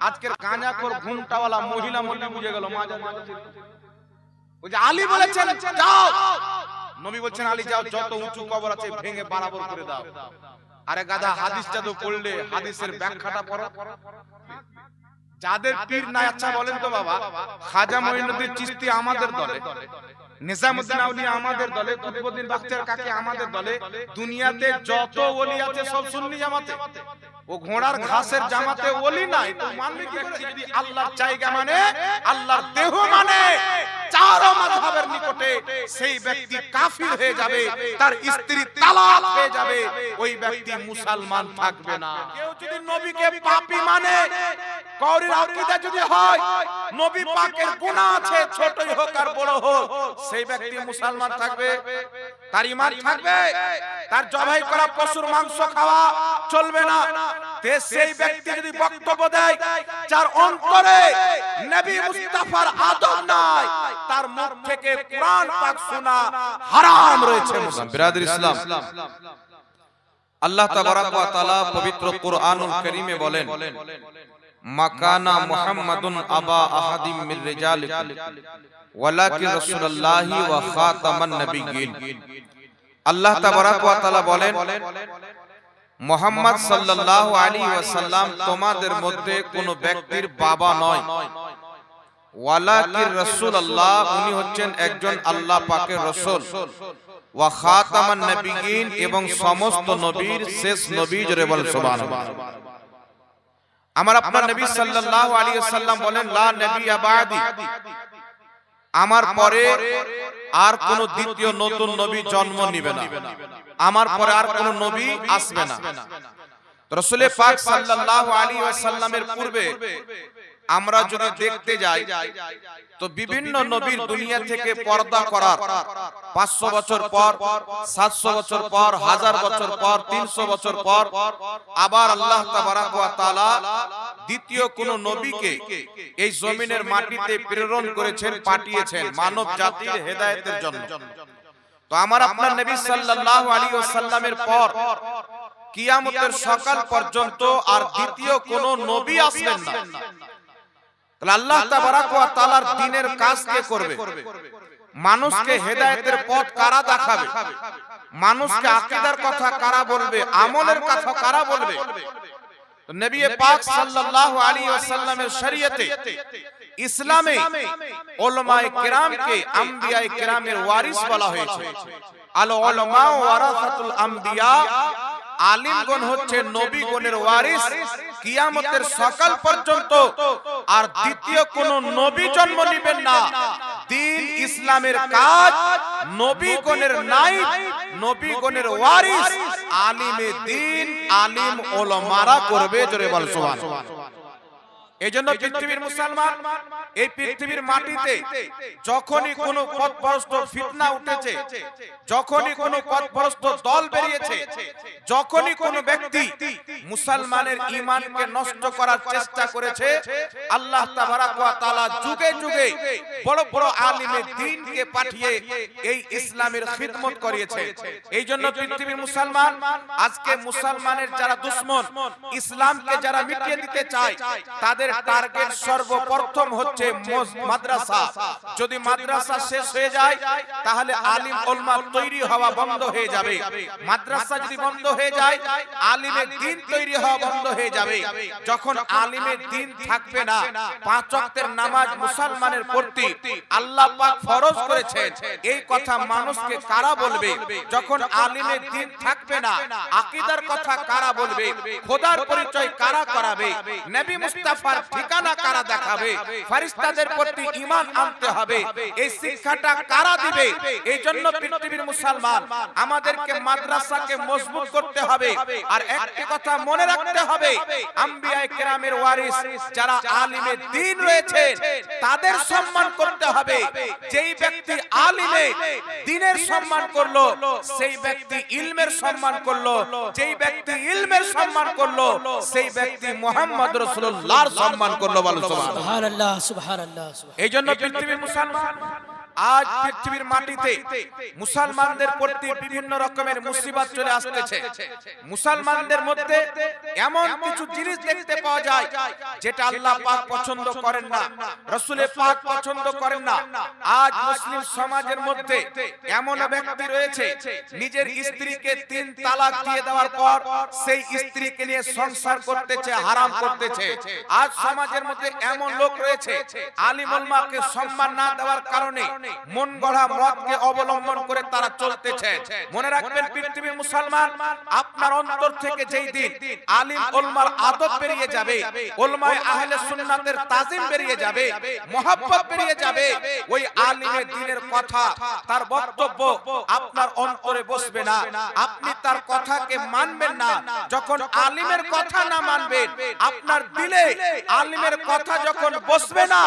আজকের গাঁজাখোর ঘুমটাওয়ালা মহিলা মল্লি বুঝে গেল মাজার ওই যে আলী বলেছেন যাও, নবী বলছেন আলী যাও, যত উঁচু কবর আছে ভেঙে বরাবর করে দাও। আরে গাধা, হাদিসটা তো পড়লে হাদিসের ব্যাখ্যাটা পড়ো। যাদের পীর নাই, আচ্ছা বলেন তো বাবা, খাজা মঈনুদ্দিন চিশতি আমাদের দলে, নিজামউদ্দিন আউলিয়া আমাদের দলে, কুতুবউদ্দিন বাখতিয়ার কাকি আমাদের দলে, দুনিয়াতে যত ওলি আছে সব সুন্নি জামাতে। ও ঘোড়ার ঘাসের জামাতে ওলি নাই, তো মানবে কি করে? যদি আল্লাহর জায়গা মানে, আল্লাহর দেহ মানে চার মাযহাবের নিকটে, সেই ব্যক্তি কাফির হয়ে যাবে, তার স্ত্রী তালাক হয়ে যাবে, ওই ব্যক্তি মুসলমান থাকবে না। কেউ যদি নবীকে পাপী মানে, কওরির আকীদা যদি হয় নবী পাকের গুনাহ আছে, ছোটই হোক আর বড় হোক, সেই ব্যক্তি মুসলমান থাকবে, তার ঈমান থাকবে, তার জবাই করা পশুর মাংস খাওয়া চলবে না। সেই ব্যক্তি যদি বক্তব্য দেয় যার অন্তরে নবী মুস্তাফার আদব নাই, তার মুখ থেকে কুরআন পাক শোনা হারাম রয়েছে। বিরাদর ইসলাম, আল্লাহ তাবারাক ওয়া তাআলা পবিত্র কুরআনুল কারীমে বলেন, মাকানা মুহাম্মাদুন আবা আহাদিম মির রিজালিকুম ওয়ালাকিন রাসূলুল্লাহি ওয়া খাতামান নাবিয়্যিন। আল্লাহ তাবারাক ওয়া তাআলা বলেন, মুহাম্মদ সাল্লাল্লাহু আলাইহি ওয়াসাল্লাম তোমাদের মধ্যে কোন ব্যক্তির বাবা নয়, ওয়ালাকিন রাসূলুল্লাহ, উনি হচ্ছেন একজন আল্লাহ পাকের রাসূল, ওয়া খাতামান নাবিয়্যিন, এবং সমস্ত নবীর শেষ নবী। জোরে বল সুবহানাল্লাহ। আমার আপনার নবী সাল্লাল্লাহু আলাইহি ওয়াসাল্লাম বলেন, লা নবিয়্যা বা'দি, আমার পরে আর কোন দ্বিতীয় নতুন নবী জন্ম নিবে না, আমার পরে আর কোন নবী আসবে না। রাসূল পাক সাল্লাল্লাহু আলাইহি ওয়াসাল্লামের পূর্বে আমরা যদি দেখতে যাই তো বিভিন্ন নবীর দুনিয়া থেকে পর্দা করার 500 বছর পর, 700 বছর পর, 1000 বছর পর, 300 বছর পর আবার আল্লাহ তাবারাক ওয়া তাআলা দ্বিতীয় কোন নবীকে এই জমিনের মাটিতে প্রেরণ করেছেন, পাঠিয়েছেন মানব জাতির হেদায়েতের জন্য। তো আমার আপনার নবী সাল্লাল্লাহু আলাইহি ওয়াসাল্লামের পর কিয়ামতের সকাল পর্যন্ত আর দ্বিতীয় কোন নবী আসবেন না। আল্লাহ তাবারাক ওয়া তাআলার দ্বীনের কাজ কে করবে? মানুষকে হেদায়েতের পথ কারা দেখাবে? মানুষকে আকীদার কথা কারা বলবে? আমলের কথা কারা বলবে? তো নবী পাক সাল্লাল্লাহু আলাইহি ওয়াসাল্লামের শরীয়তে, ইসলামে উলামায়ে কেরামকে আম্বিয়ায়ে কেরামের ওয়ারিস বলা হয়েছে। আল উলামা ওয়ারাসাতুল আম্বিয়া, আলিমগণ হচ্ছে নবীগণের ওয়ারিস। কিয়ামতের সকাল পর্যন্ত আর দ্বিতীয় কোন নবী জন্ম নেবেন না। দ্বীন ইসলামের কাজ নবীগণের নায়েব, নবীগণের ওয়ারিস আলিমে দ্বীন, আলিম উলামারা করবে। জোরে বল সুবহানাল্লাহ। এজন্য পৃথিবীর মুসলমান, এই পৃথিবীর মাটিতে যখনই কোনো পথভ্রষ্ট ফিতনা উঠেছে, যখনই কোনো পথভ্রষ্ট দল বেরিয়েছে, যখনই কোনো ব্যক্তি মুসলমানের ঈমানকে নষ্ট করার চেষ্টা করেছে, আল্লাহ তাবারাক ওয়া তাআলা যুগে যুগে বড় বড় আলিমে দ্বীনকে পাঠিয়ে এই ইসলামের খিদমত করিয়েছে। এইজন্য পৃথিবীর মুসলমান, আজকে মুসলমানের যারা দুশমন, ইসলামকে যারা মিটিয়ে দিতে চায়, তাদের টার্গেট সর্বপ্রথম হচ্ছে মাদ্রাসা। যদি মাদ্রাসা শেষ হয়ে যায় তাহলে আলিম উলামা তৈরি হওয়া বন্ধ হয়ে যাবে। মাদ্রাসা যদি বন্ধ হয়ে যায়, আলিমের দ্বীন তৈরি হওয়া বন্ধ হয়ে যাবে। যখন আলিমের দ্বীন থাকবে না, 5 ওয়াক্তের নামাজ মুসলমানের প্রতি আল্লাহ পাক ফরজ করেছেন, এই কথা মানুষকে কারা বলবে? যখন আলিমের দ্বীন থাকবে না, আকীদার কথা কারা বলবে? খোদার পরিচয় কারা করাবে? নবী মুস্তাফার ঠিকানা কারা দেখাবে? ফেরেশতাদের প্রতি ঈমান আনতে হবে, এই শিক্ষাটা কারা দিবে? এই জন্য পৃথিবীর মুসলমান, আমাদেরকে মাদ্রাসাকে মজবুত করতে হবে। আর একটি কথা মনে রাখতে হবে, আম্বিয়ায়ে কেরামের ওয়ারিস যারা আলিমে দ্বীন রয়েছে তাদের সম্মান করতে হবে। যেই ব্যক্তি আলিমে দ্বীনের সম্মান করলো, সেই ব্যক্তি ইলমের সম্মান করলো, যেই ব্যক্তি ইলমের সম্মান করলো, সেই ব্যক্তি মুহাম্মদ রাসূলুল্লাহর সম্মান করলো। বলো সুবহানাল্লাহ, সুবহানাল্লাহ। এইজন্য পৃথিবীর মুসলমান, আজ পৃথিবীর মাটিতে মুসলমানদের প্রতি বিভিন্ন রকমের মুসিবত চলে আসতেছে। মুসলমানদের মধ্যে এমন কিছু জিনিস দেখতে পাওয়া যায় যেটা আল্লাহ পাক পছন্দ করেন না, রাসূল পাক পছন্দ করেন না। আজ মুসলিম সমাজের মধ্যে এমন ব্যক্তি রয়েছে নিজের স্ত্রীকে 3 তালাক দিয়ে দেওয়ার পর সেই স্ত্রীকে নিয়ে সংসার করতেছে, হারাম করতেছে। আজ সমাজের মধ্যে এমন লোক রয়েছে আলিম উলামাকে সম্মান না দেওয়ার কারণে মন গড়া মতকে অবলম্বন করে তারা চলতেছে। মনে রাখবেন পৃথিবীর মুসলমান, আপনার অন্তর থেকে যেই দিন আলিম উলামার আদব বেরিয়ে যাবে, উলামায়ে আহলে সুন্নাতের তাজিম বেরিয়ে যাবে, মুহাব্বত বেরিয়ে যাবে, ওই আলিমের দ্বীনের কথা, তার বক্তব্য আপনার অন্তরে বসবে না, আপনি তার কথাকে মানবেন না। যখন আলিমের কথা না মানবেন, আপনার দিলে আলিমের কথা যখন বসবে না,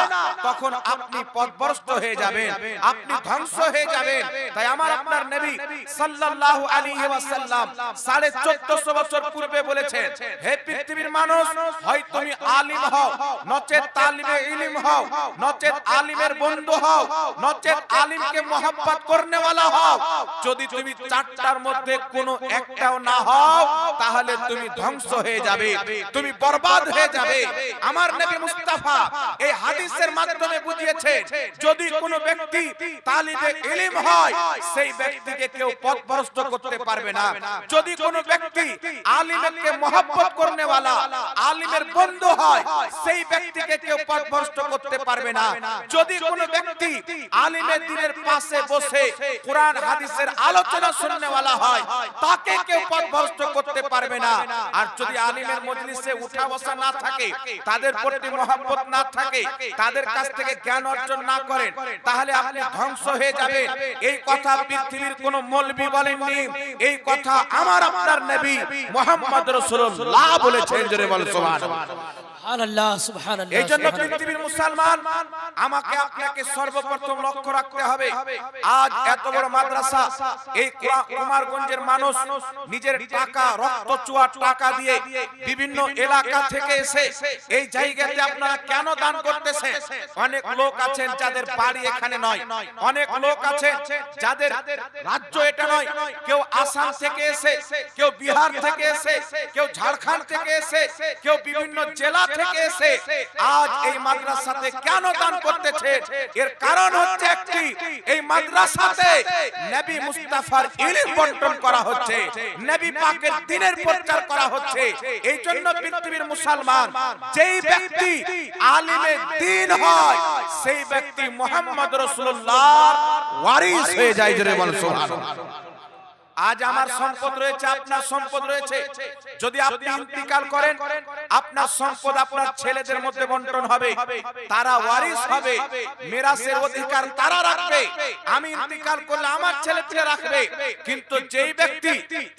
তখন আপনি পথভ্রষ্ট হয়ে যাবেন, আপনি ধ্বংস হয়ে যাবেন। তাই আমার আপনার নবী সাল্লাল্লাহু আলাইহি ওয়াসাল্লাম 1450 বছর পূর্বে বলেছেন, হে পৃথিবীর মানুষ, হয় তুমি আলিম হও, নচেত তালিবে ইলম হও, নচেত আলিমের বন্ধু হও, নচেত আলিমকে মহব্বত করনেওয়ালা হও। যদি তুমি চারটার মধ্যে কোনো একটাও না হও, তাহলে তুমি ধ্বংস হয়ে যাবে, তুমি বরবাদ হয়ে যাবে। আমার নবী মুস্তাফা এই হাদিসের মাধ্যমে বুঝিয়েছে, যদি কোনো ব্যক্তি তালিবে ইলম হয়, সেই ব্যক্তিকে কেউ পথভ্রষ্ট করতে পারবে না। যদি কোনো ব্যক্তি আলিমকে মহব্বত করনেওয়ালা, আলিমের বন্ধু হয়, সেই ব্যক্তিকে কেউ পথভ্রষ্ট করতে পারবে না। যদি কোনো ব্যক্তি আলিমের দ্বীনের পাশে বসে কোরআন হাদিসের আলোচনা শুননেওয়ালা হয়, তাকে কেউ পথভ্রষ্ট করতে পারবে না। আর যদি আলিমের মজলিসে উঠা বসা না থাকে, তাদের প্রতি মহব্বত না থাকে, তাদের কাছ থেকে জ্ঞান অর্জন না করেন, তাহলে আপনি ধ্বংস হয়ে যাবেন। এই কথা পৃথিবীর কোন মৌলবি বলেননি, এই কথা আমার আপনার নবী মুহাম্মদ রাসূলুল্লাহ বলেছেন। জোরে বল সুবহানাল্লাহ। এই জন্য পৃথিবীর মুসলমান, আমাকে আপনাকে সর্বপ্রথম লক্ষ্য রাখতে হবে, আজ এত বড় মাদ্রাসা, এই কুমারগঞ্জের মানুষ নিজের টাকা, রক্ত চুয়া টাকা দিয়ে বিভিন্ন এলাকা থেকে এসে এই জায়গাতে আপনারা কেন দান করতেছেন? অনেক লোক আছেন যাদের বাড়ি এখানে নয়, অনেক লোক আছেন যাদের রাজ্য এটা নয়, কেউ আসাম থেকে এসে, কেউ বিহার থেকে এসে, কেউ ঝাড়খণ্ড থেকে এসে, কেউ বিভিন্ন জেলা থেকে এসে আজ এই মাদ্রাসাতে কেন দান করতেছে? এর কারণ হচ্ছে একটি, এই মাদ্রাসাতে নবী মুস্তাফার ইলম বন্টন করা হচ্ছে, নবী পাকের দ্বীনের প্রচার করা হচ্ছে। এই জন্য পৃথিবীর মুসলমান, যেই ব্যক্তি আলিমে দ্বীন হয়, সেই ব্যক্তি মুহাম্মদ রাসূলুল্লাহর ওয়ারিস হয়ে যায়। জোরে বল সুবহানাল্লাহ। আজ আমার সম্পদ রয়েছে, আপনার সম্পদ রয়েছে, যদি আপনি ইন্তিকাল করেন, আপনার সম্পদ আপনার ছেলেদের মধ্যে বন্টন হবে, তারা ওয়ারিস হবে, মিরাসের অধিকার তারা রাখবে। আমি ইন্তিকাল করলে আমার ছেলে রাখবে। কিন্তু যেই ব্যক্তি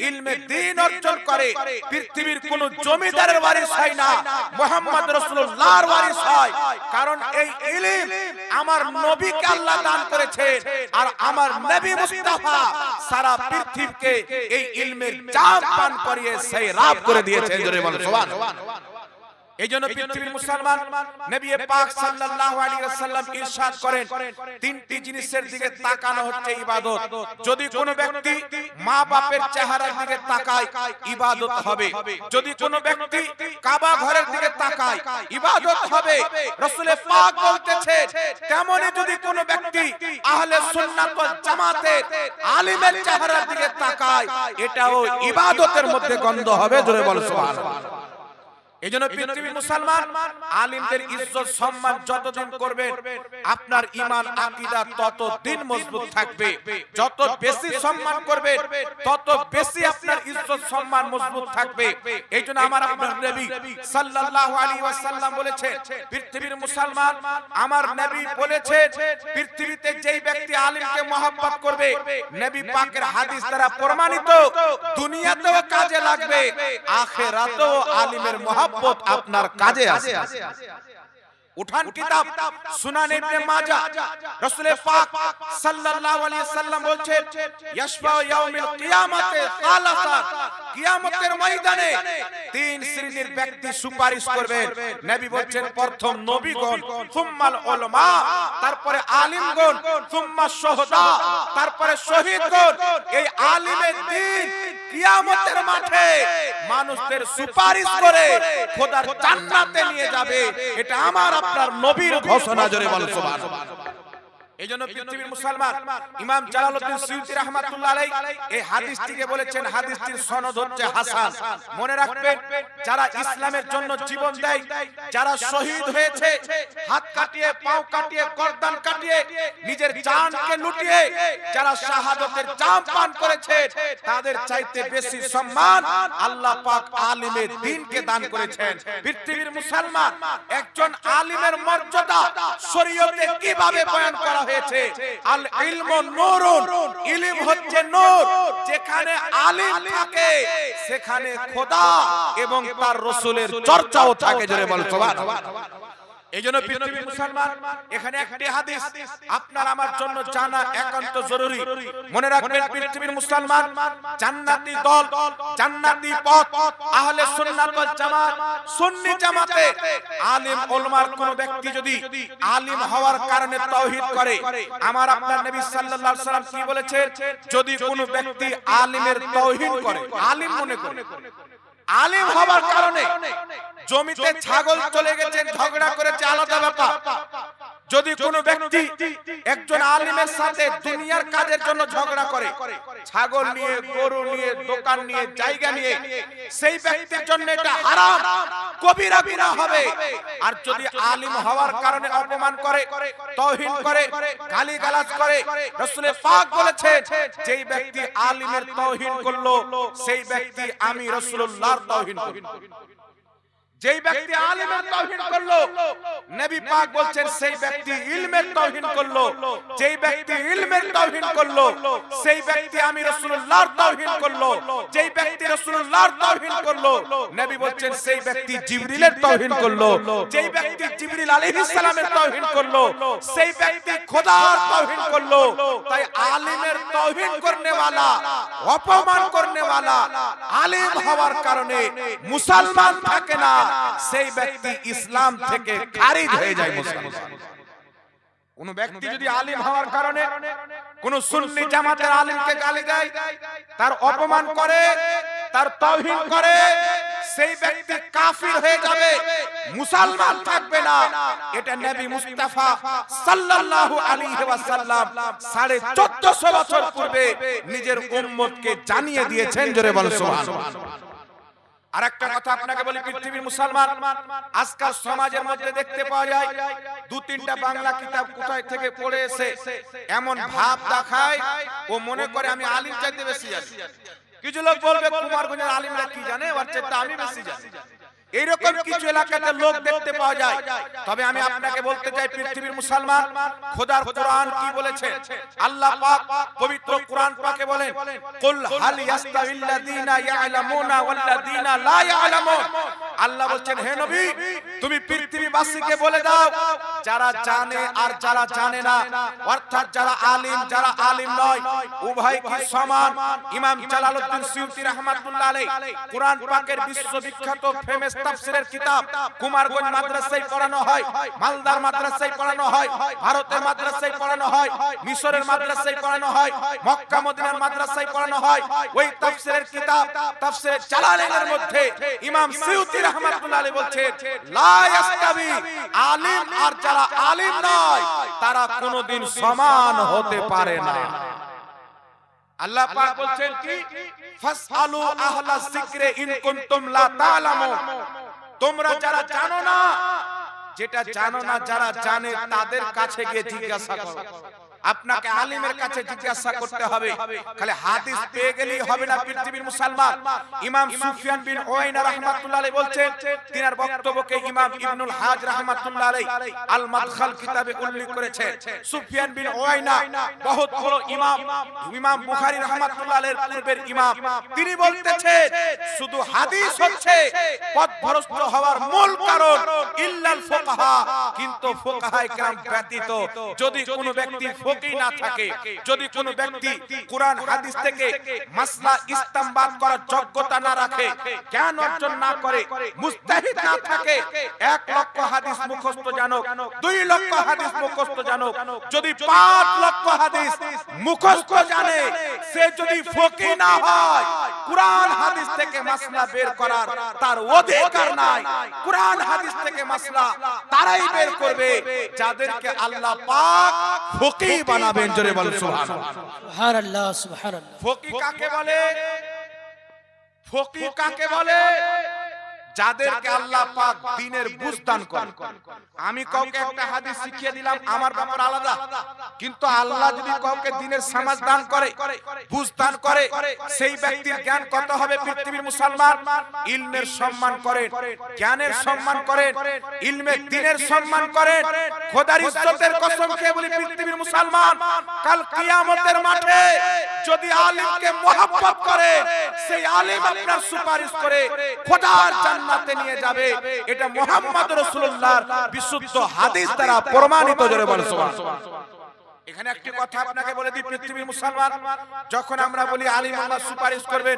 ইলমে দ্বীন অর্জন করে, পৃথিবীর কোন জমিদারের ওয়ারিস হয় না, মুহাম্মদ রাসূলুল্লাহর ওয়ারিস হয়। কারণ এই ইলম আমার নবীকে আল্লাহ দান করেছেন, আর আমার নবী মুস্তাফা সারা পৃথিবী এই ইলমের জাম পান করিয়ে সেই রাব করে দিয়েছেন। জোরে বলেন সুবহানাল্লাহ। এই জন্য পৃথিবীর মুসলমান, নবী পাক সাল্লাল্লাহু আলাইহি ওয়াসাল্লাম ইরশাদ করেন, তিনটি জিনিসের দিকে তাকানো হচ্ছে ইবাদত। যদি কোনো ব্যক্তি মা বাপের চেহারার দিকে তাকায়, ইবাদত হবে। যদি কোনো ব্যক্তি কাবা ঘরের দিকে তাকায়, ইবাদত হবে। রাসূল পাক বলতেছেন, তেমনি যদি কোনো ব্যক্তি আহলে সুন্নাত ওয়াল জামাতের আলিমের চেহারার দিকে তাকায়, এটাও ইবাদতের মধ্যে গণ্য হবে। জোরে বল সুবহানাল্লাহ। এই জন্য পৃথিবীর মুসলমান, আলিমদের ইজ্জত সম্মান যতদিন করবেন, আপনার ঈমান আকীদা ততদিন মজবুত থাকবে। যত বেশি সম্মান করবেন, তত বেশি আপনার ইজ্জত সম্মান মজবুত থাকবে। এই জন্য আমার আপনার নবী সাল্লাল্লাহু আলাইহি ওয়াসাল্লাম বলেছেন, পৃথিবীর মুসলমান, আমার নবী বলেছেন, পৃথিবীতে যেই ব্যক্তি আলিমকে মহব্বত করবে, নবী পাকের হাদিস দ্বারা প্রমাণিত, দুনিয়াতেও কাজে লাগবে, আখিরাতেও আলিমের মহব্বত আপনার কাজে আসে। উঠান কিতাব সুনান ইবনে মাজাহ রাসূল পাক সাল্লাল্লাহু আলাইহি সাল্লাম বলছেন ইয়াশফা ইয়াউমিল কিয়ামাতে সালাসা, কিয়ামতের ময়দানে তিন শ্রেণীর ব্যক্তি সুপারিশ করবেন। নবী বলছেন প্রথম নবীগণ, সুম্মাল উলামা, তারপরে আলিমগণ, সুম্মা শুহাদা, তারপরে শহীদগণ। এই আলিমের দিন কিয়ামতের মাঠে মানুষদের সুপারিশ করে খোদার জান্নাতে নিয়ে যাবে। এটা আমার আপনার নবীর ঘোষণা, জোরে বলেন সুবহানাল্লাহ। এইজন্য পৃথিবীর মুসলমান ইমাম জালালউদ্দিন সুয়ুতী রাহমাতুল্লাহ আলাইহি এই হাদিসটিকে বলেছেন, হাদিসটির সনদ হচ্ছে হাসান। মনে রাখবেন, যারা ইসলামের জন্য জীবন দেয়, যারা শহীদ হয়েছে, হাত কাটিয়ে, পাও কাটিয়ে, গর্দান কাটিয়ে, নিজের জানকে লুটিয়ে যারা শাহাদাতের জাম পান করেছে, তাদের চাইতে বেশি সম্মান আল্লাহ পাক আলিমের দ্বীনকে দান করেছেন। পৃথিবীর মুসলমান, একজন আলিমের মর্যাদা শরীয়তে কিভাবে বয়ান করা হয়েছে? আল ইলমু নূরুন, ইলম হচ্ছে নূর। যেখানে আলিম থাকে সেখানে খোদা এবং তার রাসূলের চর্চাও থাকে, জোরে বল সুবহানাল্লাহ। এইজন্য পৃথিবীর মুসলমান, এখানে একটি হাদিস আপনার আমার জন্য জানা একান্ত জরুরি। মনে রাখবেন, পৃথিবীর মুসলমান, জান্নাতি দল, জান্নাতি পথ, আহলে সুন্নাত ওয়াল জামাত, সুন্নি জামাতে আলিম উলামার কোন ব্যক্তি যদি আলিম হওয়ার কারণে তাওহীদ করে, আমার আপনার নবী সাল্লাল্লাহু আলাইহি সাল্লাম কি বলেছেন? যদি কোন ব্যক্তি আলিমের তাওহীদ করে, আলিম মনে করে, আলিম হওয়ার কারণে জমিতে ছাগল চলে গেছে, ঝগড়া করেছে, আলাদা ব্যাপার। যদি কোনো ব্যক্তি একজন আলিমের সাথে দুনিয়ার কাজের জন্য ঝগড়া করে, ছাগল নিয়ে, গরু নিয়ে, দোকান নিয়ে, জায়গা নিয়ে, সেই ব্যক্তির জন্য এটা হারাম, কবিরা গুনাহ হবে। আর যদি আলিম হওয়ার কারণে অপমান করে, তাওহীদ করে, গালিগালাজ করে, রাসূল পাক বলেছেন, যেই ব্যক্তি আলিমের তাওহীদ করলো সেই ব্যক্তি আমি রাসূলুল্লাহর তাওহীদ করব। যেই ব্যক্তি আলিমের তাওহীদ করলো, নবী পাক বলছেন সেই ব্যক্তি ইলমের তাওহীদ করলো। যেই ব্যক্তি ইলমের তাওহীদ করলো সেই ব্যক্তি আমি রাসূলুল্লাহর তাওহীদ করলো। যেই ব্যক্তি রাসূলুল্লাহর তাওহীদ করলো, নবী বলছেন সেই ব্যক্তি জিবরিলের তাওহীদ করলো। যেই ব্যক্তি জিবরিল আলাইহিস সালামের তাওহীদ করলো সেই ব্যক্তি খোদার তাওহীদ করলো। তাই আলিমের তাওহীদ করনে वाला, অপমান করনে वाला, আলিম হওয়ার কারণে মুসলমান থাকে না, সেই ব্যক্তি ইসলাম থেকে খারিজ হয়ে যায়। মুসলমান কোন ব্যক্তি যদি আলিম হওয়ার কারণে কোন সুন্নি জামাতের আলিমকে গালি দেয়, তার অপমান করে, তার তাওহীদ করে, সেই ব্যক্তি কাফির হয়ে যাবে, মুসলমান থাকবে না। এটা নবী মুস্তাফা সাল্লাল্লাহু আলাইহি ওয়াসাল্লাম 1450 বছর পূর্বে নিজের উম্মতকে জানিয়ে দিয়েছেন, জোরে বল সুবহানাল্লাহ। আর একটা কথা আপনাকে বলি, পৃথিবীর মুসলমান, আজকাল সমাজের মধ্যে দেখতে পাওয়া যায় দু তিনটা বাংলা কিতাব কোথায় থেকে পড়ে এসে এমন ভাব দেখায়, ও মনে করে আমি আলিম চাইতে বেশি জানি। কিছু লোক বলবে কুমারগঞ্জের আলিমরা কি জানে, ওর চাইতে আমি বেশি জানি। এইরকম কিছু এলাকাতে লোক দেখতে পাওয়া যায়। তবে আমি আপনাকে বলতে চাই, পৃথিবীর মুসলমান, খোদার কোরআন কি বলেছে? আল্লাহ পাক পবিত্র কোরআন পাকে বলেন, কুল হাল ইয়াস্তাবিল্লাযীনা ইয়ালামুনা ওয়াল্লাযীনা লা ইয়ালামুন। আল্লাহ বলেন, হে নবী, তুমি পৃথিবীবাসীকে বলে দাও, যারা জানে আর যারা জানে না, অর্থাৎ যারা আলিম, যারা আলিম নয়, উভয় কি সমান? ইমাম জালালউদ্দিন সুয়ুতী রাহমাতুল্লাহ আলাইহি কোরআন পাকের বিশ্ববিখ্যাত ফেমাস তাফসীরের কিতাব কুমারগঞ্জ মাদ্রাসায় পড়ানো হয়, মালদার মাদ্রাসায় পড়ানো হয়, ভারতের মাদ্রাসায় পড়ানো হয়, মিশরের মাদ্রাসায় পড়ানো হয়, মক্কা মদিনার মাদ্রাসায় পড়ানো হয়। ওই তাফসীরের কিতাব তাফসীরে জালালাইনের মধ্যে ইমাম সুয়ুতী রাহমাতুল্লাহ আলাইহি বলছেন, লা ইয়াস্তাবি, আলিম আর যারা আলিম নয় তারা কোনোদিন সমান হতে পারে না। আল্লাহ পাক বলছেন কি, ফাসআলু আহলা যিকরি ইন কুনতুম লা তা'লামুন। তোমরা যারা জানো না, যেটা জানো না যারা জানে তাদের কাছে গিয়ে জিজ্ঞাসা করো। আপনাকে আলিমের কাছে জিজ্ঞাসা করতে হবে। খালি হাদিস পেয়ে গেলেই হবে না পৃথিবীর মুসলমান। ইমাম সুফিয়ান বিন উয়াইনা রাহমাতুল্লাহ আলাইহি বলছেন, তিনার বক্তব্যকে ইমাম ইবনুল হাজ রাহমাতুল্লাহ আলাইহি আল মাদখাল কিতাবে উল্লেখ করেছেন। সুফিয়ান বিন উয়াইনা বহুত বড় ইমাম, ইমাম বুখারী রাহমাতুল্লাহ আলাইহির পূর্বের ইমাম। তিনি বলতেছেন শুধু হাদিস হচ্ছে পথভ্রষ্ট হওয়ার মূল কারণ ইল্লাল ফুকাহা, কিন্তু ফুকাহায়ে কেরাম ব্যতীত যদি কোনো ব্যক্তি ফকিহ না থাকে, যদি কোনো ব্যক্তি কুরআন হাদিস থেকে মাসলা ইস্তেমবাত করার যোগ্যতা না রাখে, জ্ঞান অর্জন না করে, মুস্তাহিদ না থাকে, 1 লক্ষ হাদিস মুখস্থ জানুক, 2 লক্ষ হাদিস মুখস্থ জানুক, যদি 5 লক্ষ হাদিস মুখস্থ জানে, সে যদি ফকিহ না হয়, কুরআন হাদিস থেকে মাসলা বের করার তার অধিকার নাই। কুরআন হাদিস থেকে মাসলা তারাই বের করবে যাদেরকে আল্লাহ পাক ফকিহ বানাবেন। জোরে বলেন সুবহানাল্লাহ। সুবহানাল্লাহ, সুবহানাল্লাহ। ফকিহ কাকে বলে? ফকিহ কাকে বলে? যাদেরকে আল্লাহ পাক দ্বীনের বুঝ দান করেন। আমি কাউকে একটা হাদিস শিখিয়ে দিলাম, আমার ব্যাপার আলাদা, কিন্তু আল্লাহ যদি কাউকে দ্বীনের সমাজ দান করে, বুঝ দান করে, সেই ব্যক্তির জ্ঞান কত হবে পৃথিবীর মুসলমান? ইলমের সম্মান করেন, জ্ঞানের সম্মান করেন, ইলমে দ্বীনের সম্মান করেন। খোদার ইজ্জতের কসম খেয়ে বলি পৃথিবীর মুসলমান, কাল কিয়ামতের মাঠে যদি আলিমকে মহব্বত করে, সেই আলিম আপনার সুপারিশ করে খোদার জান্নাতে নিয়ে যাবে। এটা মুহাম্মদ রাসূলুল্লাহর বিশুদ্ধ হাদিস দ্বারা প্রমাণিত। জোরে বলেন সুবহানাল্লাহ। এখানে একটি কথা আপনাকে বলে দিই পৃথিবীর মুসলমান, যখন আমরা বলি আলিম আল্লাহ সুপারিশ করবেন,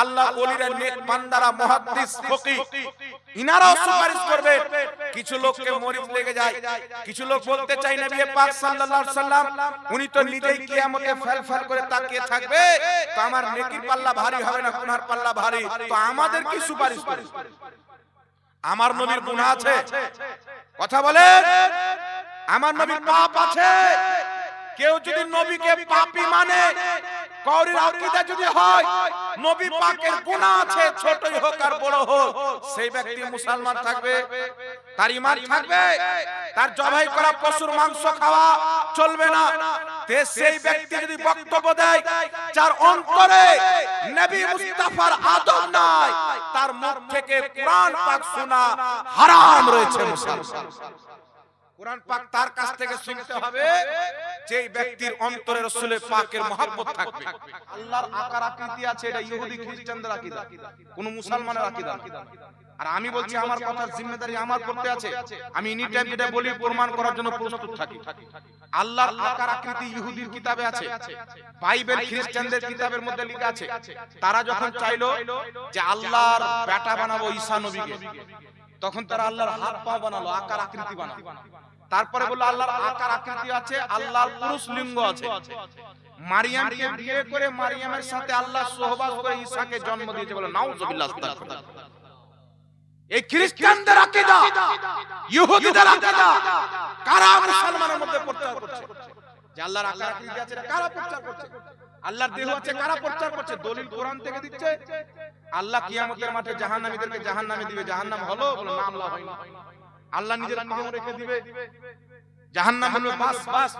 আল্লাহ ওলিরা নেক বান্দারা মুহাদ্দিস ফকিহ ইনারাও সুপারিশ করবে। কিছু লোককে মরিচ লেগে যায়, কিছু লোক বলতে চাই নবী পাক সাল্লাল্লাহু আলাইহি সাল্লাম উনি তো নিজেই কিয়ামতে ফেল করে তাকিয়ে থাকবে, তো আমার নেকির পাল্লা ভারী হবে না গুনার পাল্লা ভারী, তো আমাদের কি সুপারিশ করে? আমার নবীর গুনাহ আছে? কথা বলে। আমার নবীর পাপ আছে? কেউ যদি নবীকে পাপী মানে, কওরির আকীদা যদি হয় নবী পাকের গুনাহ আছে, ছোটই হোক আর বড় হোক, সেই ব্যক্তি মুসলমান থাকবে? তার ঈমান থাকবে? তার জবাই করা পশুর মাংস খাওয়া চলবে না। সেই ব্যক্তি যদি বক্তব্য দেয় যার অন্তরে নবী মুস্তাফার আদব নাই, তার মুখ থেকে কুরআন পাক শোনা হারাম রয়েছে। মুসলমান কুরআন পাক তার কাছ থেকে শুনতে হবে যেই ব্যক্তির অন্তরে রাসূল পাকের মহব্বত থাকবে। আল্লাহর আকার আকৃতি আছে, এটা ইহুদি খ্রিস্টানদের আকীদা, কোন মুসলমানের আকীদা না। আর আমি বলছি আমার কথার জিম্মেদারি আমার করতে আছে। আমি এনি টাইম যেটা বলি প্রমাণ করার জন্য প্রস্তুত থাকি। আল্লাহর আকার আকৃতি ইহুদির কিতাবে আছে, বাইবেল খ্রিস্টানদের কিতাবের মধ্যে লেখা আছে। তারা যখন চাইলো যে আল্লাহর বেটা বানাবো ঈসা নবীকে, তখন তারা আল্লাহর হাত পা বানালো, আকার আকৃতি বানালো। তারপরে বলল আল্লাহর আকার আকৃতি আছে, আল্লাহর পুরুষ লিঙ্গ আছে। মারিয়ামকে বিয়ে করে মারিয়ামের সাথে আল্লাহ সহবাস করে ঈসাকে জন্ম দিয়েছে। বলে নাউযুবিল্লাহ। এই খ্রিস্টানদের আকীদা, ইহুদিদের আকীদা কারা মুসলমানের মধ্যে প্রচার করছে? যে আল্লাহর আকার আকৃতি আছে, কারা প্রচার করছে? আল্লাহর দেহ আছে, কারা প্রচার করছে? দলিল কোরআন থেকে দিচ্ছে। আল্লাহ কিয়ামতের মাঠে জাহান্নামীদেরকে জাহান্নামে দিবে। জাহান্নাম হলো? বলে না, আল্লাহ হয়নি। আল্লাহ নিজের পাও রেখে দিবে, জাহান্নাম হলো বাস বাস।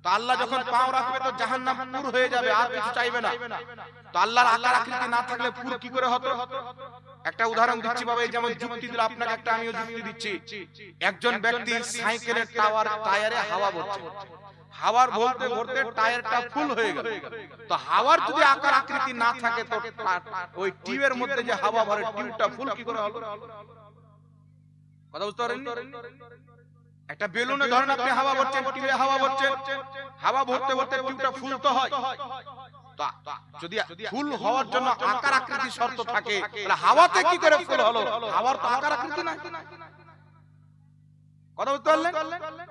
তো আল্লাহ যখন পাও রাখবে তো জাহান্নাম পুর হয়ে যাবে, আর কিছু চাইবে না। তো আল্লাহর আকার আকৃতি না থাকলে পুর কি করে হতো? একটা উদাহরণ দিচ্ছি বাবা, এই যেমন যুক্তি দিল আপনাকে, একটা আমিও যুক্তি দিচ্ছি। একজন ব্যক্তি সাইকেলের টায়ারে হাওয়া ভরছে, হাওয়ার ভরতে ভরতে টায়ারটা ফুল হয়ে গেল। তো হাওয়ার যদি আকার আকৃতি না থাকে তো ওই টিউবের মধ্যে যে হাওয়া ভরে টিউবটা ফুল কি করে হলো? কথা বুঝতে পারেন? একটা বেলুনে ধরেন আপনি হাওয়া ভরছেন, টিউবে হাওয়া ভরছেন, হাওয়া ভরতে ভরতে টিউবটা ফুল তো হয়। তো যদি ফুল হওয়ার জন্য আকার আকৃতি শর্ত থাকে, তাহলে হাওয়াতে কি করে ফুল হলো? হাওয়ার তো আকার আকৃতি নাই। কথা বুঝতে পারলেন?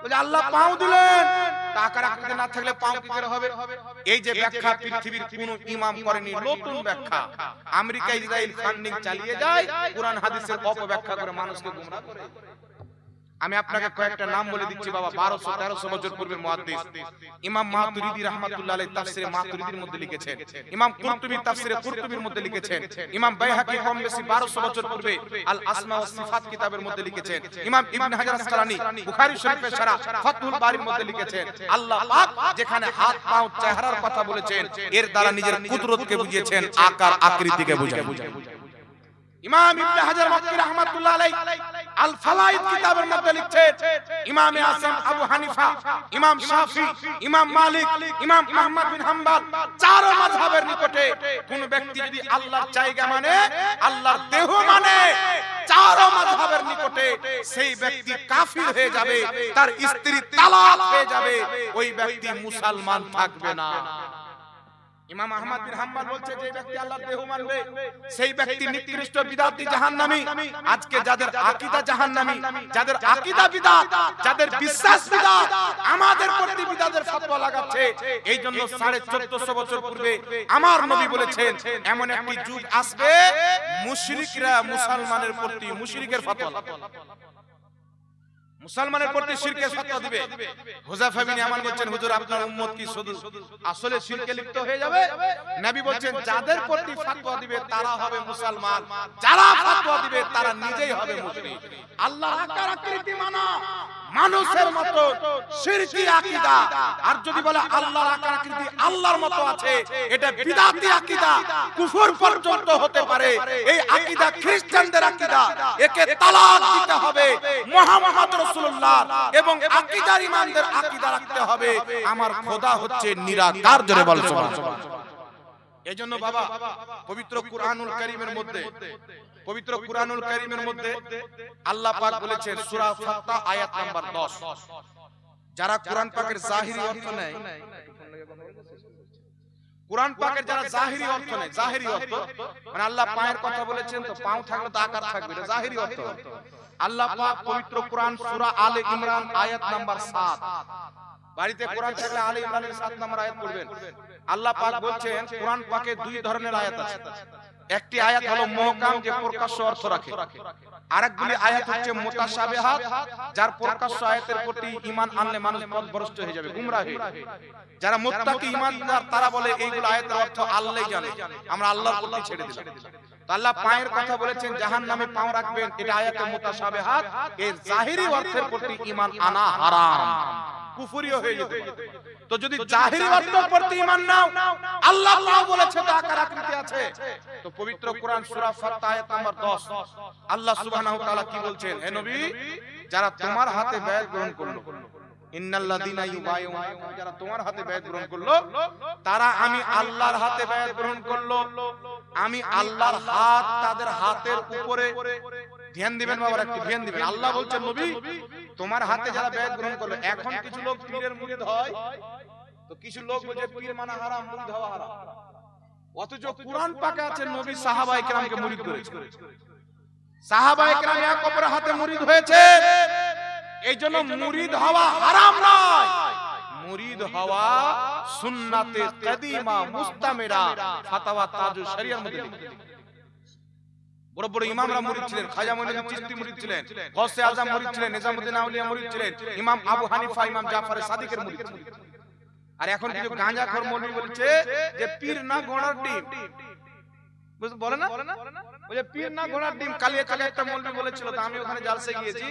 বলে আল্লাহ পাও দিলেন, তা আকার আকৃতি না থাকলে পাও কি করে হবে? এই যে ব্যাখ্যা পৃথিবীর কোন ইমাম করেনি, নতুন ব্যাখ্যা। আমেরিকা ইসরায়েল ফান্ডিং চালিয়ে যায়, কুরআন হাদিসের অপব্যাখ্যা করে মানুষকে গোমরাহ করে। আমি আপনাকে কয়েকটা নাম বলে দিচ্ছি বাবা। 1200-1300 বছর পূর্বের মুহাদ্দিস ইমাম মাতুরিদি রাহমাতুল্লাহ আলাইহি তাফসিরে মাতুরিদির মধ্যে লিখেছেন, ইমাম কুরতুবী তাফসিরে কুরতুবীর মধ্যে লিখেছেন, ইমাম বাইহাকি কম বেশি 1200 বছর পূর্বে আল আসমা ওয়াস সিফাত কিতাবের মধ্যে লিখেছেন, ইমাম ইবনে হাজার আসকালানী বুখারী শরীফের শারহ ফাতহুল বারীর মধ্যে লিখেছেন। আল্লাহ পাক যেখানে হাত পাও চেহারার কথা বলেছেন, এর দ্বারা নিজের কুদরতকে বুঝিয়েছেন, আকার আকৃতিকে বুঝিয়েছেন। ইমাম ইবনে হাজার মক্কি রাহমাতুল্লাহ আলাইহি আল ফালাইদ কিতাবের মধ্যে লিখছেন, ইমাম আযম আবু হানিফা, ইমাম শাফি, ইমাম মালিক, ইমাম আহমদ বিন হাম্বল চার মাযহাবের নিকটে কোন ব্যক্তি যদি আল্লাহর জায়গা মানে, আল্লাহর দেহ মানে, চার মাযহাবের নিকটে সেই ব্যক্তি কাফির হয়ে যাবে, তার স্ত্রী তালাক হয়ে যাবে, ওই ব্যক্তি মুসলমান থাকবে না। ইমাম আহমদ বিন হাম্বল বলছে যে ব্যক্তি আল্লাহর দেহ মানবে সেই ব্যক্তি নিকৃষ্ট বিদআতি জাহান্নামী। আজকে যাদের আকীদা জাহান্নামী, যাদের আকীদা বিদআত, যাদের বিশ্বাস বিদআত, আমাদের প্রতি বিদআতের ফতোয়া লাগাচ্ছে। এইজন্য 1450 বছর পূর্বে আমার নবী বলেছেন এমন একটি যুগ আসবে মুশরিকরা মুসলমানের প্রতি মুশরিকের ফতোয়া লাগাবে, মুসলমানের প্রতি শিরকের ফতোয়া দিবে। হুযায়ফা বিন ইয়ামান বলেন, হুজুর আপনার উম্মত কি শুধু আসলে শিরকে লিপ্ত হয়ে যাবে? নবী বলেন যাদের প্রতি ফতোয়া দিবে তারা হবে মুসলমান, যারা ফতোয়া দিবে তারা নিজেই হবে মুশরিক। আল্লাহর আকার আকৃতি মানা মানুষের মতো শিরকি আকীদা, আর যদি বলে আল্লাহর আকার আকৃতি আল্লাহর মতো আছে, এটা বিদআতি আকীদা, কুফর পর্যন্ত হতে পারে। এই আকীদা খ্রিস্টানদের আকীদা, একে তালাক দিতে হবে। মুহাম্মদ রাসূলুল্লাহ এবং আকীদার ইমানদের আকীদা রাখতে হবে, আমার খোদা হচ্ছে নিরাকার। জোরে বল সুবহানাল্লাহ। এজন্য বাবা পবিত্র কুরআনুল কারীমের মধ্যে, পবিত্র কুরআনুল কারীমের মধ্যে আল্লাহ পাক বলেছেন সূরা ফাত্তা আয়াত নাম্বার 10, যারা কোরআন পাকের জাহিরি অর্থ নেয়, কোরআন পাকের যারা জাহিরি অর্থ নেয়, জাহিরি অর্থ মানে আল্লাহ পায়ের কথা বলেছেন তো পাও থাকলে তো আকার থাকবে, এটা জাহিরি অর্থ। আল্লাহ পাক পবিত্র কোরআন সূরা আলে ইমরান আয়াত নাম্বার 7, বাড়িতে কোরআন থাকলে আলে ইমরানের 7 নম্বর আয়াত পড়বেন। আল্লাহ পাক বলছেন কোরআন পাকে দুই ধরনের আয়াত আছে, একটি আয়াত হলো মুহকাম যে প্রকাশ্য অর্থ রাখে, আরেকগুলি আয়াত হচ্ছে মুতাশাবিহাত যার প্রকাশ্য আয়াতের প্রতি ঈমান আনলে মানুষ পথভ্রষ্ট হয়ে যাবে, গুমরাহ হয়ে যাবে। যারা মুত্তাকি ঈমানদার তারা বলে এইগুলো আয়াতের অর্থ আল্লাহই জানে, আমরা আল্লাহর প্রতি ছেড়ে দিলাম। তো আল্লাহ পায়ের কথা বলেছেন জাহান্নামে পাও রাখবেন, এটা আয়াতে মুতাশাবিহাত, এর জাহিরি অর্থের প্রতি ঈমান আনা হারাম, কুফরিও হয়ে যেতে পারে। তো যদি জাহিরি অর্থের প্রতি ঈমান নাও, আল্লাহ পাও বলেছে তো আকার আকৃতি আছে, তো পবিত্র কোরআন সূরা ফাত আয়াত নাম্বার 10 আল্লাহ সুবহানাহু ওয়া তাআলা কি বলছেন, হে নবী যারা তোমার হাতে বায়াত গ্রহণ করলো, ইন্নাল্লাযীনা ইউবাইউনা, যারা তোমার হাতে বায়াত গ্রহণ করলো তারা আমি আল্লাহর হাতে বায়াত গ্রহণ করলো, আমি আল্লাহর হাত তাদের হাতের উপরে। ধ্যান দিবেন বাবা, একটু ধ্যান দিবেন। আল্লাহ বলছেন নবী তোমার হাতে যারা বায়াত গ্রহণ করলো, এখন কিছু লোক পীরের মুরিদ হয়, তো কিছু লোক বলে পীর মানা হারাম, মুরিদ হওয়া হারাম, অথচ কোরআন পাকে আছে নবী সাহাবায়ে কেরামকে মুরিদ করেছে, সাহাবায়ে কেরাম এক অপরের হাতে মুরিদ হয়েছে। এইজন্য মুরিদ হওয়া হারাম নয়, মুরিদ হওয়া সুন্নাতে কদিমা মুস্তামিরা, ফাতাওয়া তাজুল শরিয়ার মধ্যে লিখিত। বড় বড় ইমামরা মুরিদ ছিলেন, খাজা মুঈনুদ্দিন চিশতি মুরিদ ছিলেন, গৌসে আজম মুরিদ ছিলেন, নিজামউদ্দিন আউলিয়া মুরিদ ছিলেন, ইমাম আবু হানিফা, ইমাম জাফর সাদিকের মুরিদ ছিলেন। আর এখন কিছু গাঁজাখোর মৌলভী বলছে যে পীর না ঘোড়ার ডিম, বলে না ওই যে পীর না ঘোড়ার ডিম। কালিয়াচকে একটা মৌলভী বলেছিল, তো আমি ওখানে জালসে গিয়েছি,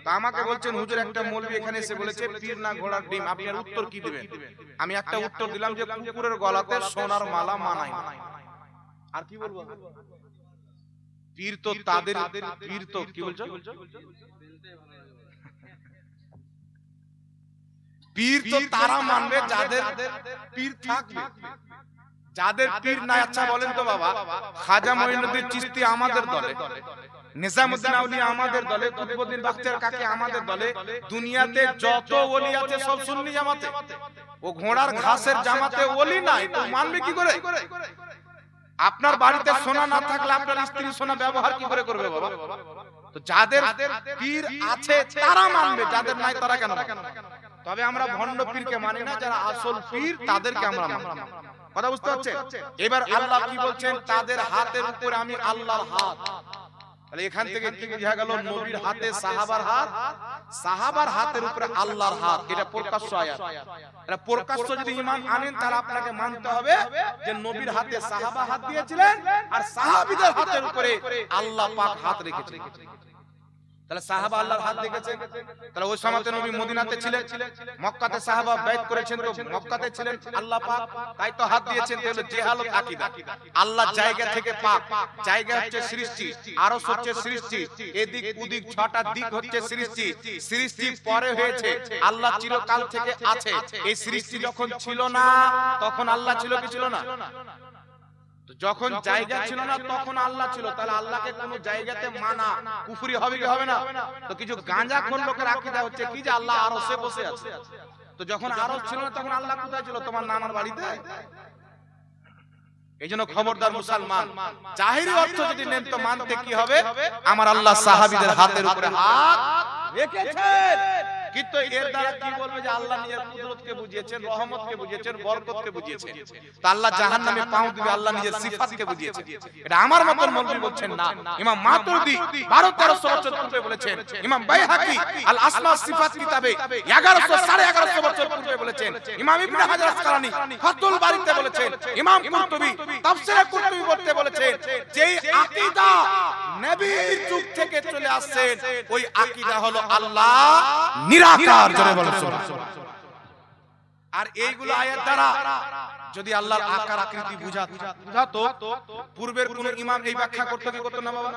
তো আমাকে বলছেন হুজুর একটা মৌলভী এখানে এসে বলেছে পীর না ঘোড়ার ডিম, আপনি এর উত্তর কি দিবেন? আমি একটা উত্তর দিলাম যে কুকুরের গলাতে সোনার মালা মানায় না। আর কি বলবো, পীর তো তাদের, পীর তো কি বলছো, পীর তো তারা মানবে যাদের পীর থাকবে, যাদের পীর নাই। আচ্ছা বলেন তো বাবা, খাজা মুঈনুদ্দিন চিশতি আমাদের দলে, নিজামউদ্দিন আউলিয়া আমাদের দলে, কুতুবউদ্দিন বাখতিয়ার কাকি আমাদের দলে, দুনিয়াতে যত ওলি আছে সব সুন্নি জামাতে, ও ঘোড়ার ঘাসের জামাতে ওলি নাই, তো মানবে কি করে? আপনার বাড়িতে সোনা না থাকলে আপনার স্ত্রী সোনা ব্যবহার কি করে করবে বাবা? তো যাদের পীর আছে তারা মানবে, যাদের নাই তারা কেন? তবে আমরা ভণ্ড পীরকে মানি না, যারা আসল পীর তাদেরকে আমরা মানি। কথা বুঝতে পারছেন? এবার আল্লাহ কি বলছেন, তাদের হাতের উপরে আমি আল্লাহর হাত, তাহলে এখান থেকে কি বোঝা গেল? নবীর হাতে সাহাবার হাত, সাহাবার হাতের উপরে আল্লাহর হাত। এটা প্রকাশ্য আয়াত। এটা প্রকাশ্য যদি ঈমান আনেন তাহলে আপনাকে মানতে হবে যে নবীর হাতে সাহাবা হাত দিয়েছিলেন আর সাহাবীদের হাতের উপরে আল্লাহ পাক হাত রেখেছিলেন। তাহলে সাহাবা আল্লাহর হাত দেখেছে। তাহলে ওই সময়তে নবী মদিনাতে ছিলেন, মক্কাতে সাহাবা বাইত করেছেন, তো মক্কাতে ছিলেন আল্লাহ পাক, তাই তো হাত দিয়েছেন। তাহলে জেহালত আকীদা। আল্লাহ জায়গা থেকে পাক, জায়গা হচ্ছে সৃষ্টি, আরশ হচ্ছে সৃষ্টি, এদিক ওদিক ছটা দিক হচ্ছে সৃষ্টি। সৃষ্টি পরে হয়েছে, আল্লাহ চিরকাল থেকে আছে। এই সৃষ্টি যখন ছিল না তখন আল্লাহ ছিল কি ছিল না? যখন জায়গা ছিল না তখন আল্লাহ ছিল। তাহলে আল্লাহকে কোন জায়গাতে মানা কুফরি হবে কি হবে না? তো কিছু গাঁজাখোর লোকের আকীদা হচ্ছে কি যে আল্লাহ আরশে বসে আছে। তো যখন আরশ ছিল না তখন আল্লাহ কোথায় ছিল? তোমার নানার বাড়িতে। এইজন্য খবরদার মুসলমান, জাহিরি অর্থ যদি নেন তো মানতে কি হবে? আমার আল্লাহ সাহাবীদের হাতের উপরে হাত রেখেছেন। কিন্তু এর দ্বারা কি বলবে যে আল্লাহ নিজের কুদরতকে বুঝিয়েছেন, রহমতকে বুঝিয়েছেন, বরকতকে বুঝিয়েছেন। তো আল্লাহ জাহান্নামে পাও দিবে, আল্লাহ নিজের সিফাতকে বুঝিয়েছেন। এটা আমার মতন মৌলভী বলছেন না। ইমাম মাতুরিদি 1200-1300 বছর পূর্বে বলেছেন। ইমাম বাইহাকি আল আসমা সিফাত কিতাবে 1100-1150 বছর পূর্বে বলেছেন। ইমাম ইবনে হাজার আসকালানী ফাতুল বারীতে বলেছেন। ইমাম কুরতুবী তাফসীরে কুরতুবী বলতে বলেছেন যেই আকীদা নবীর যুগ থেকে চলে আসছেন ওই আকীদা হলো আল্লাহ নিরাকার। জোরে বলেন সুবহানাল্লাহ। আর এইগুলো আয়াত দ্বারা যদি আল্লাহর আকার আকৃতি বুঝাতো, পূর্বের কোন ইমাম এই ব্যাখ্যা করতে কি করতে না বাবা?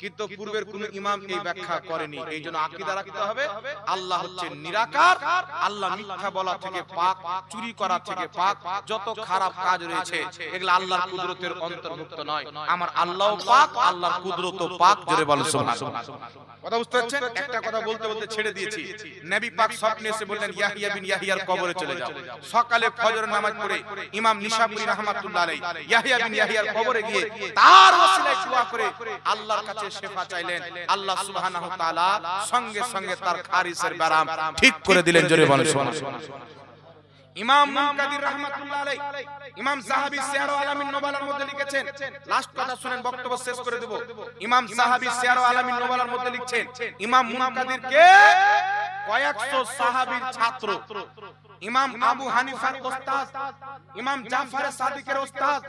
কিন্তু পূর্বের কোন ইমাম এই ব্যাখ্যা করেনি। এইজন্য আকীদা রাখতে হবে আল্লাহ হচ্ছে নিরাকার, আল্লাহ মিথ্যা বলা থেকে পাক, চুরি করা থেকে পাক, যত খারাপ কাজ রয়েছে এগুলো আল্লাহর কুদরতের অন্তর্ভুক্ত নয়। আমার আল্লাহও পাক, আল্লাহর কুদরতও পাক। জোরে বলেন সুবহানাল্লাহ। কথা বুঝতে পারছেন? একটা কথা বলতে বলতে ছেড়ে দিয়েছি। নবী পাক স্বপ্নে এসে বললেন ইয়াহইয়া বিন ইয়াহইয়ার কবরে চলে যাও। সকালে ফজরের নামাজ পড়ে ইমাম নিশাপুরী রাহমাতুল্লাহ আলাইহি ইয়াহইয়া বিন ইয়াহইয়ার কবরে গিয়ে তার ওসিলায় দোয়া করে আল্লাহর কাছে শেফা চাইলেন। আল্লাহ সুবহানাহু ওয়া তাআলা সঙ্গে সঙ্গে তার খারিসের ব্যারাম ঠিক করে দিলেন। জোরে বলেন সুবহানাল্লাহ। ইমাম মুনকাদির রাহমাতুল্লাহ আলাইহি ইমাম সাহাবী সিয়ার আলামিন নুবালার মধ্যে লিখেছেন, লাস্ট কথা শুনেন, বক্তব্য শেষ করে দেব। ইমাম সাহাবী সিয়ার আলামিন নুবালার মধ্যে লিখছেন ইমাম মুনকাদির কে কয়েকশো সাহাবীর ছাত্র, ইমাম আবু হানিফার ওস্তাদ, ইমাম জাফর সাদিকের ওস্তাদ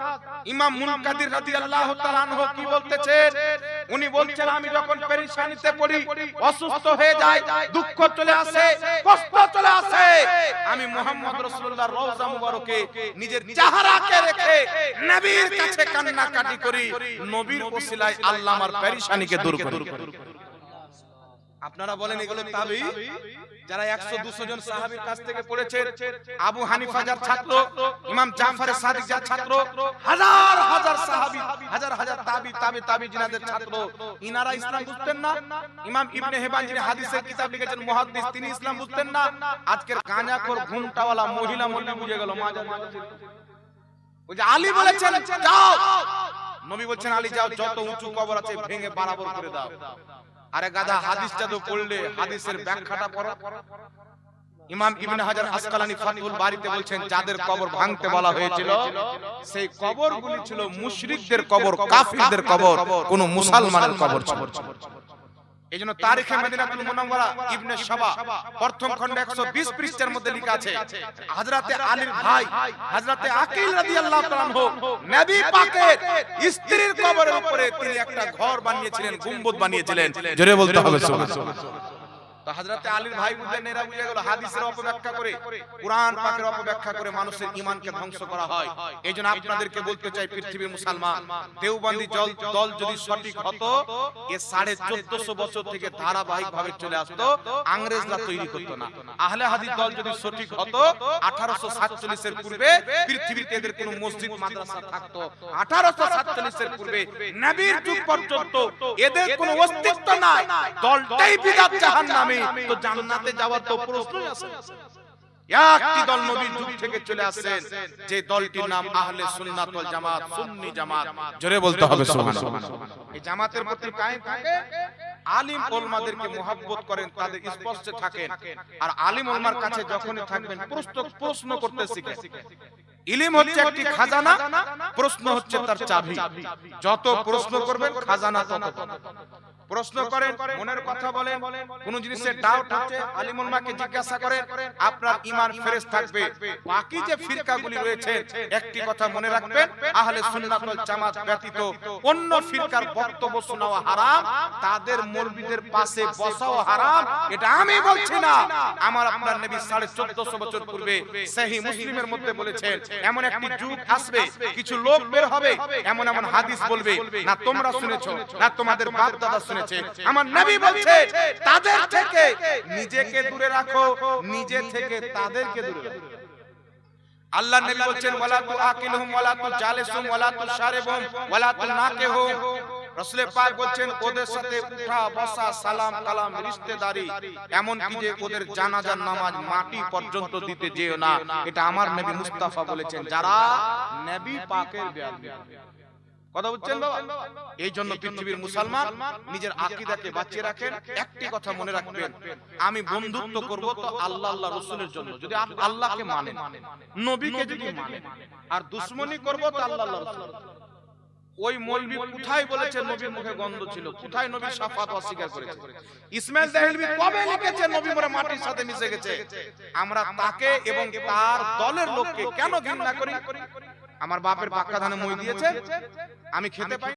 ইমাম মুনকাদির রাদিয়াল্লাহু তাআলা আনহু কি বলতেছেন? উনি বলছেন আমি যখন পেরেশানিতে পড়ি, অসুস্থ হয়ে যাই, দুঃখ চলে আসে, কষ্ট চলে আসে, আমি মুহাম্মদ রাসূলুল্লাহর রওজা মুবারকে নিজের চেহারাকে রেখে নবীর কাছে কান্নাকাটি করি, নবীর ওসিলায় আল্লাহ আমার পেরেশানিকে দূর করে। আপনারা বলেন এগুলো তাবেঈ যারা 100-200 জন সাহাবীর কাছ থেকে পড়েছেন, আবু হানিফা যার ছাত্র, ইমাম জাফর সাদিক যার ছাত্র, হাজার হাজার সাহাবী, হাজার হাজার তাবি জিনাদের ছাত্র, ইনারা ইসলাম বুঝতেন না? ইমাম ইবনে হিবান যিনি হাদিসের কিতাব লিখেছেন, মুহাদ্দিস, তিনি ইসলাম বুঝতেন না? আজকের গাঁজাখোর ঘুমটাওয়ালা মহিলা মল্লি বুঝে গেল। ওই যে আলী বলেছেন যাও, নবী বলছেন আলী যাও, যত উঁচু কবর আছে ভেঙে বরাবর করে দাও। আরে গাধা, হাদিসটা তো পড়লে হাদিসের ব্যাখ্যাটা পড়ো। ইমাম ইবনে হাজার আসকালানী ফাতুল বারীতে বলছেন যাদের কবর ভাঙতে বলা হয়েছিল সেই কবরগুলি ছিল মুশরিকদের কবর, কাফিরদের কবর, কোন মুসলমানের কবর ছিল। এইজন্য তারিখে মদিনাতুল মুনাওয়ারা ইবনে শাবা প্রথম খণ্ড 120 পৃষ্ঠার মধ্যে লেখা আছে হযরতে আলীর ভাই হযরতে আকীল রাদিয়াল্লাহু তাআলা আনহু নবী পাকের স্ত্রীর কবরের উপরে তিনি একটা ঘর বানিয়েছিলেন, গম্বুজ বানিয়েছিলেন। জোরে বলতে হবে সুবহানাল্লাহ। তো হযরতে আলীর ভাই বুঝলেন এরা বুঝে গেল হাদিসের অপব্যাখ্যা করে, কুরআন পাকের অপব্যাখ্যা করে মানুষের ঈমানকে ধ্বংস করা হয়। এইজন্য আপনাদেরকে বলতে চাই পৃথিবীর মুসলমান, দেওবন্দি দল যদি সঠিক হতো এ 1450 বছর থেকে ধারাবাহিকভাবে চলে আসতো, ইংরেজরা তৈরি করতো না। আহলে হাদিস দল যদি সঠিক হতো 1847 এর পূর্বে পৃথিবীতে এদের কোনো মসজিদ মাদ্রাসা থাকতো। 1847 এর পূর্বে নবীর যুগ পর্যন্ত এদের কোনো অস্তিত্ব নাই। দলটাই বিদআত জাহান্নামী, তো জান্নাতে যাওয়ার তো প্রশ্নই আসে না। একটি দল নবীর যুগ থেকে চলে আসেন, যে দলটির নাম আহলে সুন্নাত ওয়াল জামাত, সুন্নি জামাত। জোরে বলতে হবে সুবহানাল্লাহ। এই জামাতের প্রতি কায়েম থাকে, আলিম ওলামাদেরকে মুহাব্বত করেন, তাদের স্পর্শে থাকেন, আর আলিম ওলামার কাছে যখনই থাকবেন প্রশ্ন করতে শিখেন। ইলম হচ্ছে একটি খাজানা, প্রশ্ন হচ্ছে তার চাবি। যত প্রশ্ন করবেন খাজানা তত পাবেন। প্রশ্ন করেন, মনের কথা বলেন, কোন জিনিসের ডাউট হচ্ছে আলিম উলামাকে জিজ্ঞাসা করেন, আপনার ঈমান ফ্রেশ থাকবে। বাকি যে ফিরকাগুলি রয়েছে একটি কথা মনে রাখবেন, আহলে সুন্নাত ওয়াল জামাত ব্যতীত অন্য ফিরকার বক্তব্য শোনাও হারাম, তাদের মৌলবীদের পাশে বসাও হারাম। এটা আমি বলছি না, আমার আপনার নবী 1450 বছর পূর্বে সহিহ মুসলিমের মধ্যে বলেছেন, এমন একটি যুগ আসবে, কিছু লোক বের হবে, এমন এমন হাদিস বলবে, না তোমরা শুনেছো না তোমাদের বাপ দাদা শুনেছে। আমার নবী বলছে, তাদের থেকে নিজেকে দূরে রাখো, নিজে থেকে তাদেরকে দূরে রাখো। আল্লাহ নবী বলছেন, ওয়ালা তুআকিলহুম ওয়ালা তুজালিসুম ওয়ালা তুশারিবুম ওয়ালা তুনাকিহুম। রাসূল পাক বলছেন, ওদের সাথে উঠা বসা, সালাম কালাম, রিশতেদারি, এমন কি যে ওদের জানাজার নামাজ মাটি পর্যন্ত দিতে যেও না। এটা আমার নবী মুস্তাফা বলেছেন, যারা নবী পাকের বিরোধী। কথা বুঝছেন বাবা? এই জন্য পৃথিবীর মুসলমান নিজের আকীদাকে বাঁচিয়ে রাখেন। একটি কথা মনে রাখবেন, আমি বন্ধুত্ব করব তো আল্লাহ আল্লাহ রাসূলের জন্য, যদি আল্লাহকে মানেন, নবীকে যদি মানেন, আর দুশমনি করব তো আল্লাহ আল্লাহ রাসূল। ওই মৌলবি কোথায় বলেছে নবীর মুখে গন্ধ ছিল? কোথায় নবীর শাফাত অস্বীকার করেছে? ইসমাইল দেহলভি কবে লিখেছে নবী মোরা মাটির সাথে মিশে গেছে? আমরা তাকে এবং তার দলের লোককে কেন ঘৃণা করি? আমার বাপের পাক্কা ধানে মই দিয়েছে, আমি খেতে পাই,